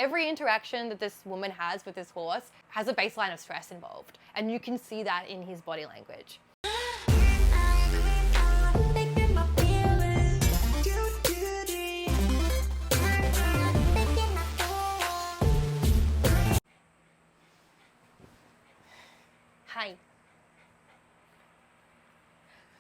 Every interaction that this woman has with this horse has a baseline of stress involved, and you can see that in his body language. Hi.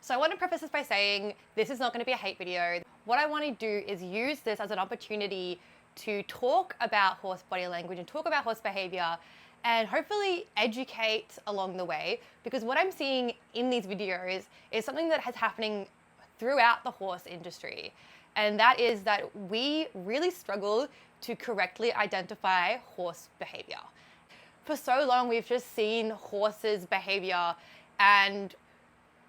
So I want to preface this by saying this is not going to be a hate video. What I want to do is use this as an opportunity to talk about horse body language and talk about horse behavior and hopefully educate along the way, because what I'm seeing in these videos is something that is happening throughout the horse industry. And that is that we really struggle to correctly identify horse behavior. For so long, we've just seen horses' behavior and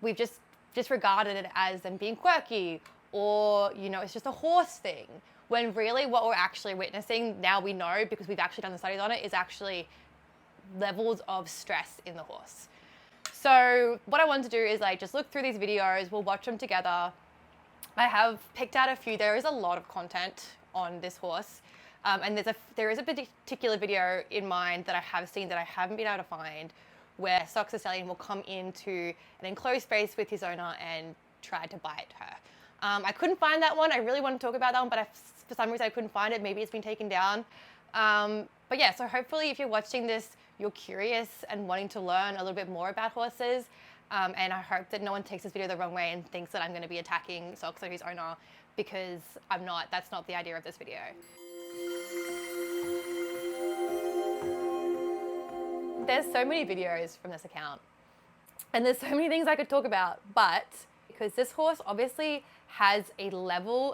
we've just disregarded it as them being quirky, or, you know, it's just a horse thing. When really what we're actually witnessing, now we know because we've actually done the studies on it, is actually levels of stress in the horse. So what I wanted to do is like just look through these videos, we'll watch them together. I have picked out a few. There is a lot of content on this horse. And there is a particular video in mind that I have seen that I haven't been able to find, where the stallion will come into an enclosed space with his owner and try to bite her. I couldn't find that one. I really want to talk about that one, but for some reason I couldn't find it. Maybe it's been taken down. But yeah, so hopefully if you're watching this, you're curious and wanting to learn a little bit more about horses. And I hope that no one takes this video the wrong way and thinks that I'm going to be attacking Soxo's owner, because I'm not. That's not the idea of this video. There's so many videos from this account and there's so many things I could talk about, but because this horse obviously has a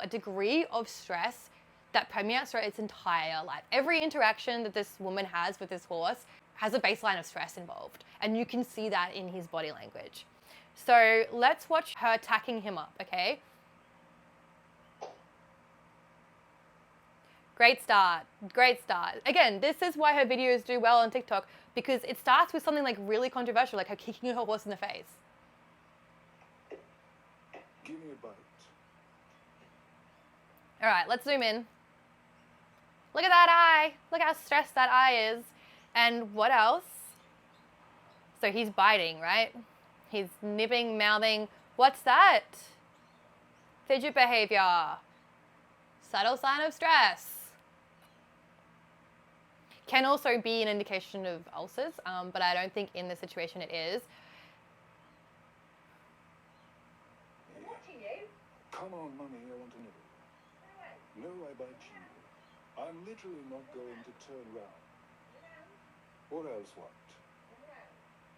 degree of stress that permeates throughout its entire life. Every interaction that this woman has with this horse has a baseline of stress involved, and you can see that in his body language. So let's watch her attacking him up, okay? Great start, great start. Again, this is why her videos do well on TikTok, because it starts with something like really controversial, like her kicking her horse in the face. Give me a bite. All right, let's zoom in. Look at that eye. Look how stressed that eye is. And what else? So he's biting, right? He's nipping, mouthing. What's that? Fidget behavior. Subtle sign of stress. Can also be an indication of ulcers, but I don't think in this situation it is. Come on, Mummy, I want to know. No, I bite you. I'm literally not going to turn round. What else what?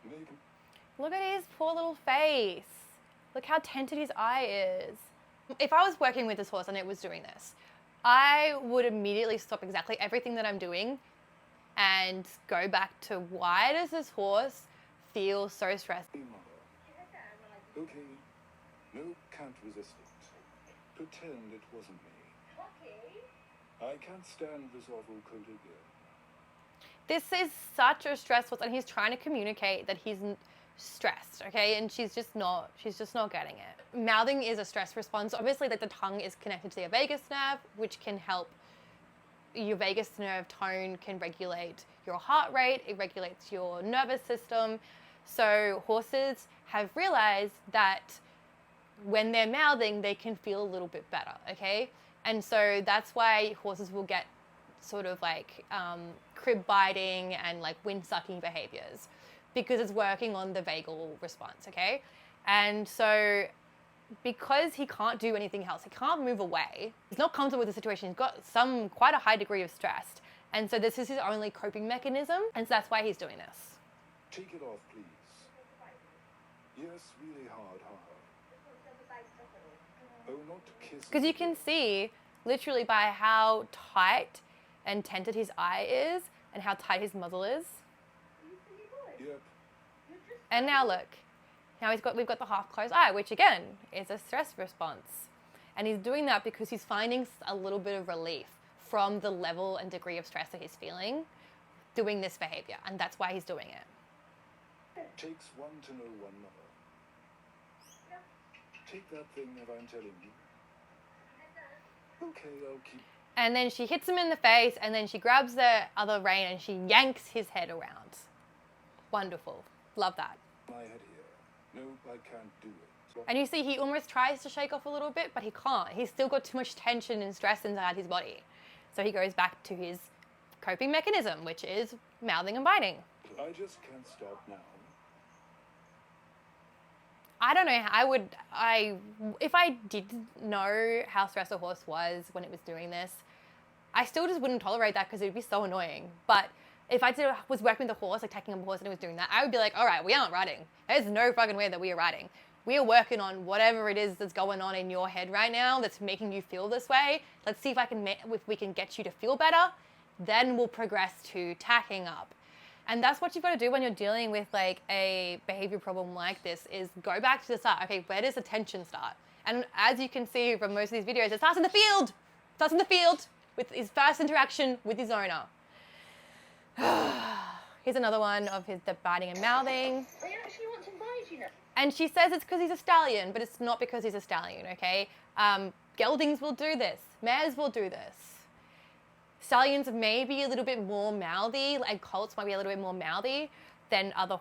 Make... Look at his poor little face. Look how tented his eye is. If I was working with this horse and it was doing this, I would immediately stop exactly everything that I'm doing and go back to, why does this horse feel so stressed? Hey, Mother. Okay. No, can't resist it. Pretend it wasn't me. I can't stand this awful cold again. This is such a stressful, and he's trying to communicate that he's stressed, okay? And she's just not getting it. Mouthing is a stress response. Obviously, like the tongue is connected to the vagus nerve, which can help. Your vagus nerve tone can regulate your heart rate. It regulates your nervous system. So horses have realized that when they're mouthing, they can feel a little bit better, okay? And so that's why horses will get sort of like crib biting and like wind sucking behaviors, because it's working on the vagal response, okay? And so because he can't do anything else, he can't move away, he's not comfortable with the situation, he's got quite a high degree of stress. And so this is his only coping mechanism, and so that's why he's doing this. Take it off, please. Yes, really hard. Oh, not to kiss. Because you can see literally by how tight and tented his eye is and how tight his muzzle is. Yep. And now look, now we've got the half closed eye, which again is a stress response. And he's doing that because he's finding a little bit of relief from the level and degree of stress that he's feeling doing this behavior, and that's why he's doing it. Takes one to know one, Mother. Take that thing that I'm telling you. Okay, I'll keep And then she hits him in the face, and then she grabs the other rein and she yanks his head around. Wonderful. Love that. My head here. No, I can't do it. And you see he almost tries to shake off a little bit, but he can't. He's still got too much tension and stress inside his body. So he goes back to his coping mechanism, which is mouthing and biting. I just can't stop now. I don't know. If I did know how stressed a horse was when it was doing this, I still just wouldn't tolerate that because it would be so annoying. But if I was working with a horse, like taking a horse and it was doing that, I would be like, all right, we aren't riding. There's no fucking way that we are riding. We are working on whatever it is that's going on in your head right now that's making you feel this way. Let's see if we can get you to feel better. Then we'll progress to tacking up. And that's what you've got to do when you're dealing with like a behavior problem like this, is go back to the start. Okay, where does the tension start? And as you can see from most of these videos, it starts in the field. It starts in the field with his first interaction with his owner. Here's another one of the biting and mouthing. I actually want to bite you now. And she says it's because he's a stallion, but it's not because he's a stallion, okay? Geldings will do this. Mares will do this. Stallions may be a little bit more mouthy, like colts might be a little bit more mouthy than other,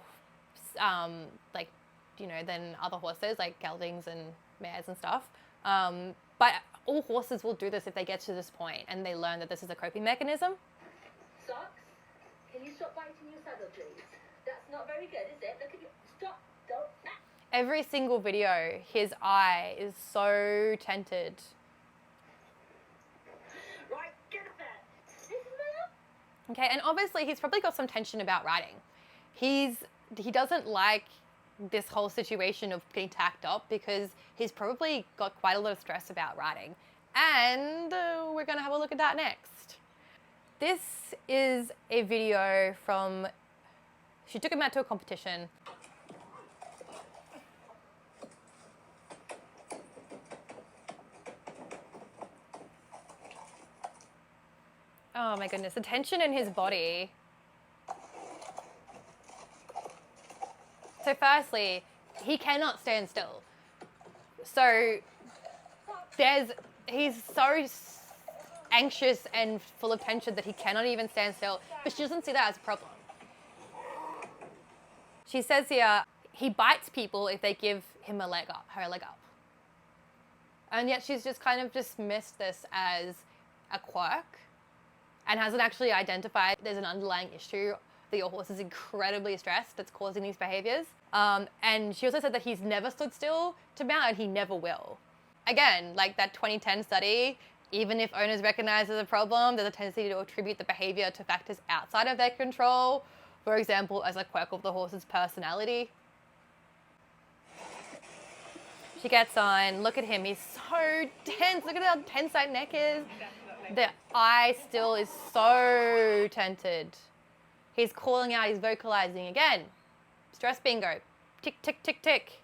than other horses, like geldings and mares and stuff. But all horses will do this if they get to this point and they learn that this is a coping mechanism. Socks, can you stop biting your saddle, please? That's not very good, is it? Look at you. Stop. Don't. Every single video, his eye is so tented. Right, get up there. This is my Okay, and obviously he's probably got some tension about riding. He doesn't like this whole situation of getting tacked up because he's probably got quite a lot of stress about riding. And we're gonna have a look at that next. This is a video from, she took him out to a competition. Oh my goodness, the tension in his body. So firstly, he cannot stand still. So he's so anxious and full of tension that he cannot even stand still, but she doesn't see that as a problem. She says here, he bites people if they give him her leg up. And yet she's just kind of dismissed this as a quirk and hasn't actually identified there's an underlying issue that your horse is incredibly stressed that's causing these behaviors. And she also said that he's never stood still to mount and he never will. Again, like that 2010 study, even if owners recognize there's a problem, there's a tendency to attribute the behavior to factors outside of their control. For example, as a quirk of the horse's personality. She gets on, look at him, he's so tense. Look at how tense that neck is. The eye still is so tented. He's calling out, he's vocalizing again. Stress bingo. Tick, tick, tick, tick.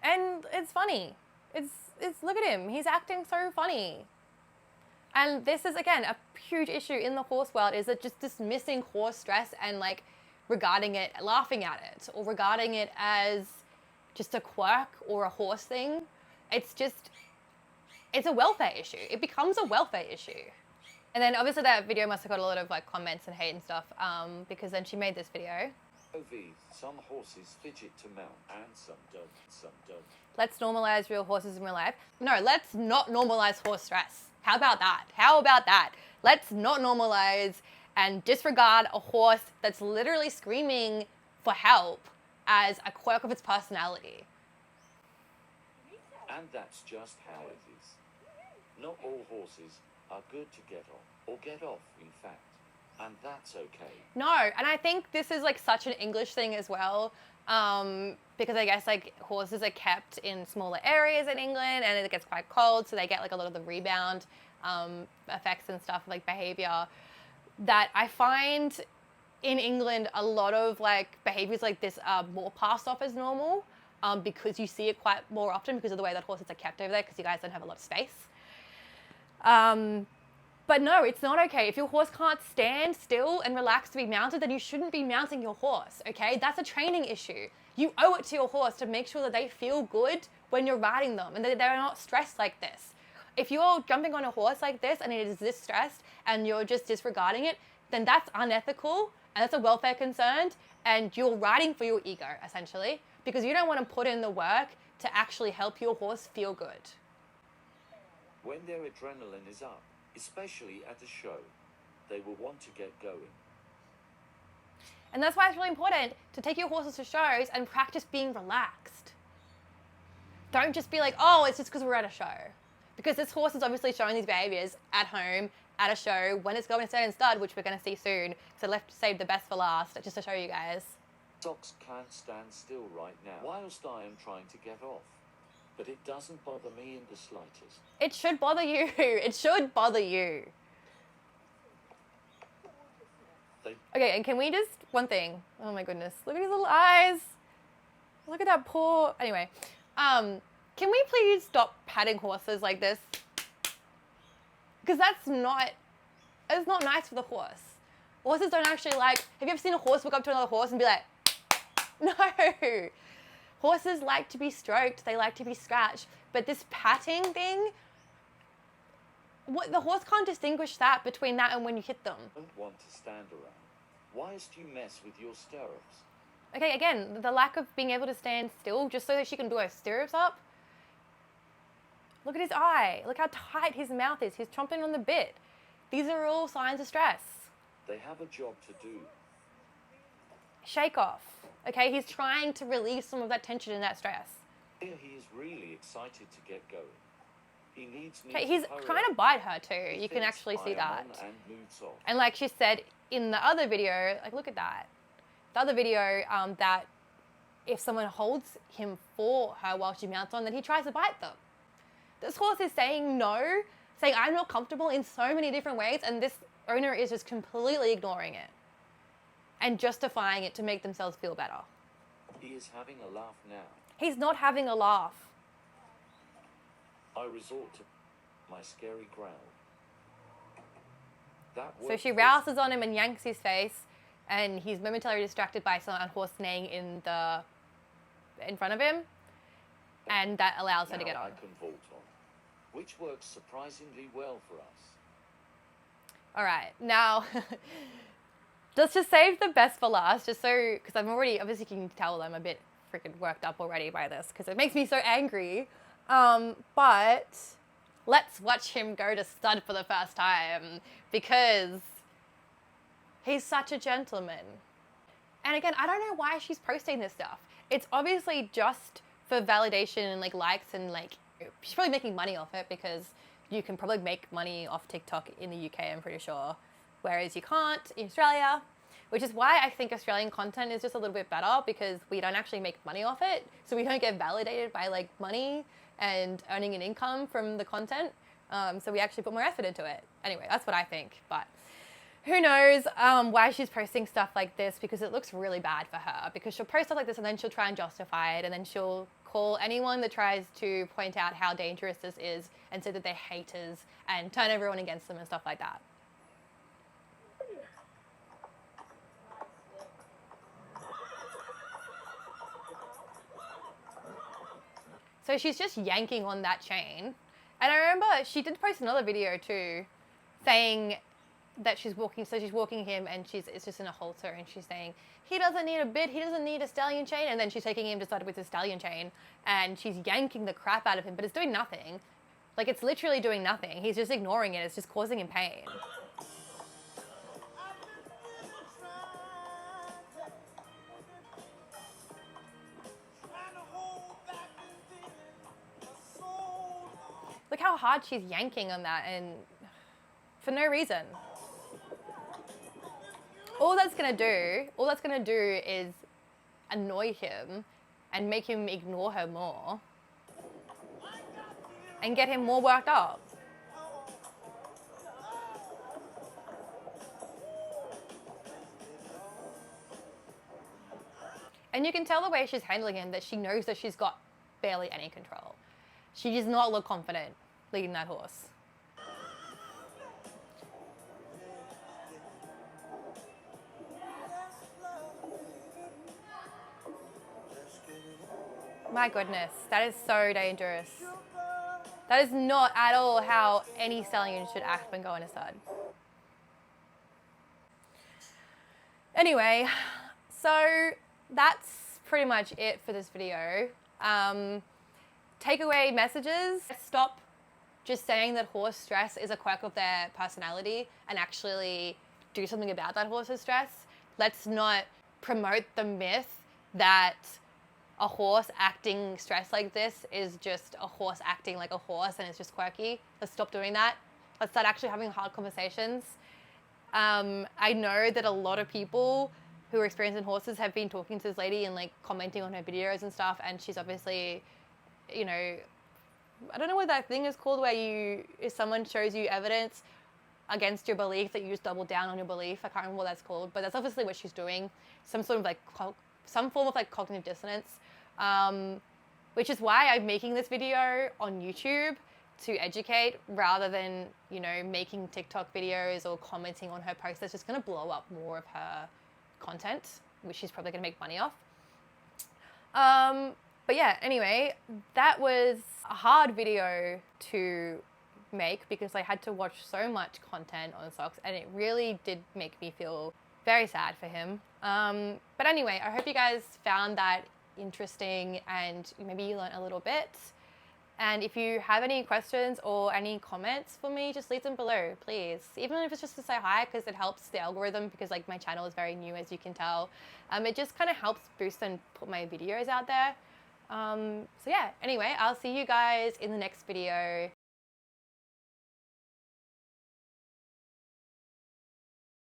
And it's funny. It's look at him. He's acting so funny. And this is, again, a huge issue in the horse world, is that just dismissing horse stress and like regarding it, laughing at it, or regarding it as just a quirk or a horse thing. It's a welfare issue. It becomes a welfare issue. And then obviously that video must have got a lot of like comments and hate and stuff, because then she made this video. Some horses fidget to mount and some don't. Let's normalize real horses in real life. No, let's not normalize horse stress. How about that? Let's not normalize and disregard a horse that's literally screaming for help as a quirk of its personality. And that's just how it is. Not all horses are good to get on, or get off, in fact. And that's okay. No, and I think this is like such an English thing as well, because I guess like horses are kept in smaller areas in England and it gets quite cold, so they get like a lot of the rebound effects and stuff, like behavior, that I find in England a lot of like behaviors like this are more passed off as normal, because you see it quite more often because of the way that horses are kept over there, because you guys don't have a lot of space. But no, it's not okay. If your horse can't stand still and relax to be mounted, then you shouldn't be mounting your horse, okay? That's a training issue. You owe it to your horse to make sure that they feel good when you're riding them and that they're not stressed like this. If you're jumping on a horse like this and it is this stressed and you're just disregarding it, then that's unethical and that's a welfare concern, and you're riding for your ego, essentially, because you don't want to put in the work to actually help your horse feel good. When their adrenaline is up, especially at a show, they will want to get going. And that's why it's really important to take your horses to shows and practice being relaxed. Don't just be like, oh, it's just because we're at a show. Because this horse is obviously showing these behaviors at home, at a show, when it's going to stand in stud, which we're going to see soon. So left to save the best for last, just to show you guys. Socks can't stand still right now, whilst I am trying to get off. But it doesn't bother me in the slightest. It should bother you. It should bother you. Okay, and can we just, one thing. Oh my goodness, look at his little eyes. Look at that poor, anyway. Can we please stop patting horses like this? Because it's not nice for the horse. Horses don't actually like, have you ever seen a horse walk up to another horse and be like, no. Horses like to be stroked, they like to be scratched. But this patting thing, the horse can't distinguish that between that and when you hit them. I don't want to stand around. Whilst you mess with your stirrups. Okay, again, the lack of being able to stand still just so that she can do her stirrups up. Look at his eye. Look how tight his mouth is. He's chomping on the bit. These are all signs of stress. They have a job to do. Shake off. Okay, he's trying to release some of that tension and that stress. Here he is really excited to get going. He needs me Okay, to he's hurry trying to up. bite her too. He You can thinks actually see I am that. on and moves off. And like she said in the other video, like look at that. The other video, that if someone holds him for her while she mounts on, then he tries to bite them. This horse is saying no, saying I'm not comfortable in so many different ways, and this owner is just completely ignoring it and justifying it to make themselves feel better. He is having a laugh now. He's not having a laugh. I resort to my scary growl. That So worked she for- rouses on him and yanks his face, and he's momentarily distracted by some horse neighing in front of him, and that allows her to get Now on. I can vault on, which works surprisingly well for us. All right, now let's just save the best for last, just so, because I'm already, obviously you can tell I'm a bit freaking worked up already by this, because it makes me so angry. But let's watch him go to stud for the first time, because he's such a gentleman. And again, I don't know why she's posting this stuff. It's obviously just for validation and like likes, and like she's probably making money off it, because you can probably make money off TikTok in the UK, I'm pretty sure, whereas you can't in Australia, which is why I think Australian content is just a little bit better, because we don't actually make money off it, so we don't get validated by like money and earning an income from the content, so we actually put more effort into it. Anyway, that's what I think, but who knows why she's posting stuff like this, because it looks really bad for her, because she'll post stuff like this and then she'll try and justify it, and then she'll call anyone that tries to point out how dangerous this is and say that they're haters and turn everyone against them and stuff like that. So she's just yanking on that chain. And I remember she did post another video too, saying that she's walking, so she's walking him and it's just in a halter, and she's saying, he doesn't need a bit, he doesn't need a stallion chain, and then she's taking him to stud with the stallion chain, and she's yanking the crap out of him, but it's doing nothing. Like, it's literally doing nothing. He's just ignoring it, it's just causing him pain. Look how hard she's yanking on that, and for no reason. All that's gonna do is annoy him and make him ignore her more and get him more worked up. And you can tell the way she's handling him that she knows that she's got barely any control. She does not look confident leading that horse. My goodness, that is so dangerous. That is not at all how any stallion should act when going to stud. Anyway, so that's pretty much it for this video. Takeaway messages: stop just saying that horse stress is a quirk of their personality and actually do something about that horse's stress. Let's not promote the myth that a horse acting stressed like this is just a horse acting like a horse and it's just quirky. Let's stop doing that. Let's start actually having hard conversations. I know that a lot of people who are experienced in horses have been talking to this lady and like commenting on her videos and stuff, and she's obviously, you know, I don't know what that thing is called where if someone shows you evidence against your belief that you just double down on your belief. I can't remember what that's called, but that's obviously what she's doing. Some form of like cognitive dissonance, which is why I'm making this video on YouTube to educate rather than, you know, making TikTok videos or commenting on her posts. That's just going to blow up more of her content, which she's probably going to make money off. But yeah, anyway, that was a hard video to make because I had to watch so much content on socks, and it really did make me feel very sad for him. But anyway, I hope you guys found that interesting and maybe you learned a little bit. And if you have any questions or any comments for me, just leave them below, please. Even if it's just to say hi, because it helps the algorithm, because like my channel is very new, as you can tell. It just kind of helps boost and put my videos out there. So yeah, anyway, I'll see you guys in the next video.